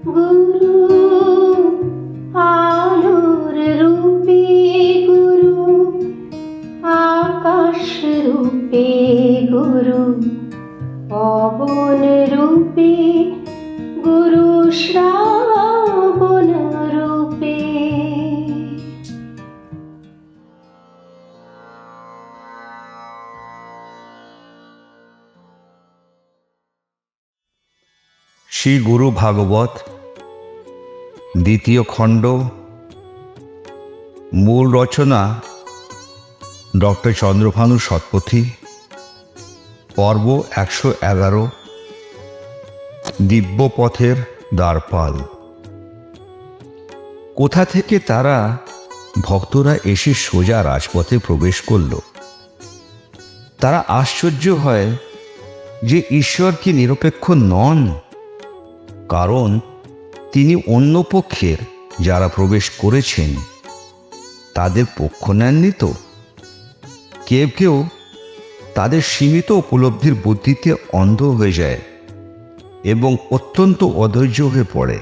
গুরু আলোর রূপে, গুরু আকাশ রূপে, গুরু পবন রূপে, গুরু শ্রাবণ রূপে। শ্রী গুরু ভাগবত দ্বিতীয় খণ্ড। মূল রচনা ডক্টর চন্দ্রভানু শতপথী। পর্ব 111, দিব্য পথের দ্বারপাল। কোথা থেকে তারা ভক্তরা এসে সোজা রাজপথে প্রবেশ করল। তারা আশ্চর্য হয় যে ঈশ্বর কি নিরপেক্ষ নন, কারণ তিনি অন্য পক্ষের যারা প্রবেশ করেছেন তাদের পক্ষ নেননি তো। কেউ কেউ তাদের সীমিত উপলব্ধির বুদ্ধিতে অন্ধ হয়ে যায় এবং অত্যন্ত অধৈর্য হয়ে পড়ে।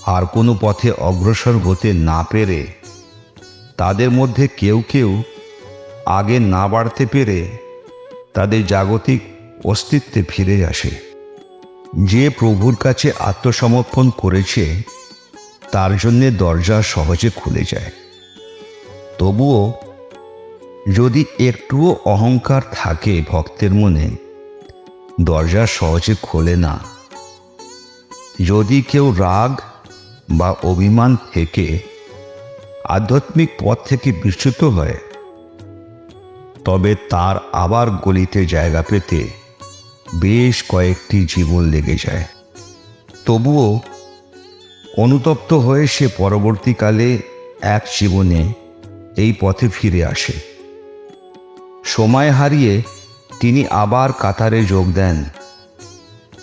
আর কোনো পথে অগ্রসর হতে না পেরে তাদের মধ্যে কেউ কেউ আগে না বাড়তে পেরে তাদের জাগতিক অস্তিত্বে ফিরে আসে। যে প্রভুর কাছে আত্মসমর্পণ করেছে তার জন্যে দরজা সহজে খুলে যায়। তবুও যদি একটুও অহংকার থাকে ভক্তের মনে, দরজা সহজে খোলে না। যদি কেউ রাগ বা অভিমান থেকে আধ্যাত্মিক পথ থেকে বিচ্যুত হয়, তবে তার আবার গলিতে জায়গা পেতে বেশ কয়েকটি জীবন লেগে যায়। তবুও অনুতপ্ত হয়ে সে পরবর্তীকালে এক জীবনে এই পথে ফিরে আসে। সময় হারিয়ে তিনি আবার কাতারে যোগ দেন।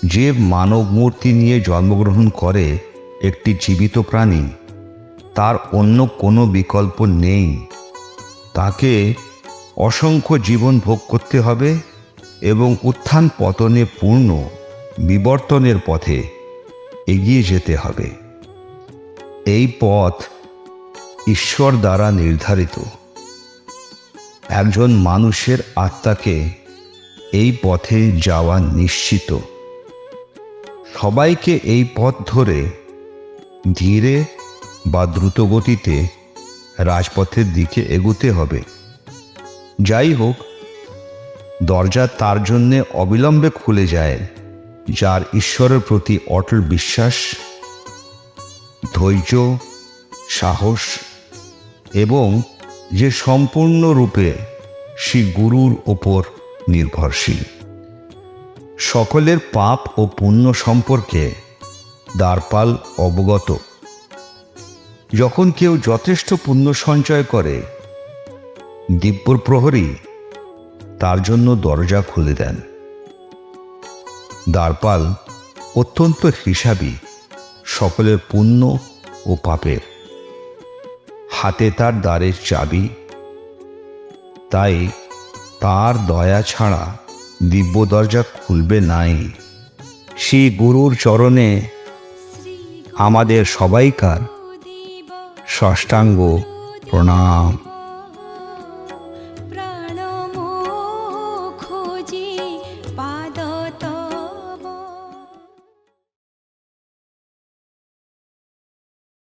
যে মানব মূর্তি নিয়ে জন্মগ্রহণ করে একটি জীবিত প্রাণী, তার অন্য কোনো বিকল্প নেই। তাকে অসংখ্য জীবন ভোগ করতে হবে এবং উত্থান পতনে পূর্ণ বিবর্তনের পথে এগিয়ে যেতে হবে। এই পথ ঈশ্বর দ্বারা নির্ধারিত। একজন মানুষের আত্মাকে এই পথে যাওয়া নিশ্চিত। সবাইকে এই পথ ধরে ধীরে বা দ্রুতগতিতে রাজপথের দিকে এগুতে হবে। যাই হোক, দরজা তার জন্যে অবিলম্বে খুলে যায় যার ঈশ্বরের প্রতি অটল বিশ্বাস, ধৈর্য, সাহস এবং যে সম্পূর্ণরূপে শ্রী গুরুর ওপর নির্ভরশীল। সকলের পাপ ও পুণ্য সম্পর্কে দ্বারপাল অবগত। যখন কেউ যথেষ্ট পুণ্য সঞ্চয় করে, দিব্য প্রহরী তার জন্য দরজা খুলে দেন। দ্বারপাল অত্যন্ত হিসাবী সকলের পুণ্য ও পাপের। হাতে তার দ্বারের চাবি, তাই তার দয়া ছাড়া দিব্য দরজা খুলবে নাই। শ্রী গুরুর চরণে আমাদের সবাইকার সাষ্টাঙ্গ প্রণাম।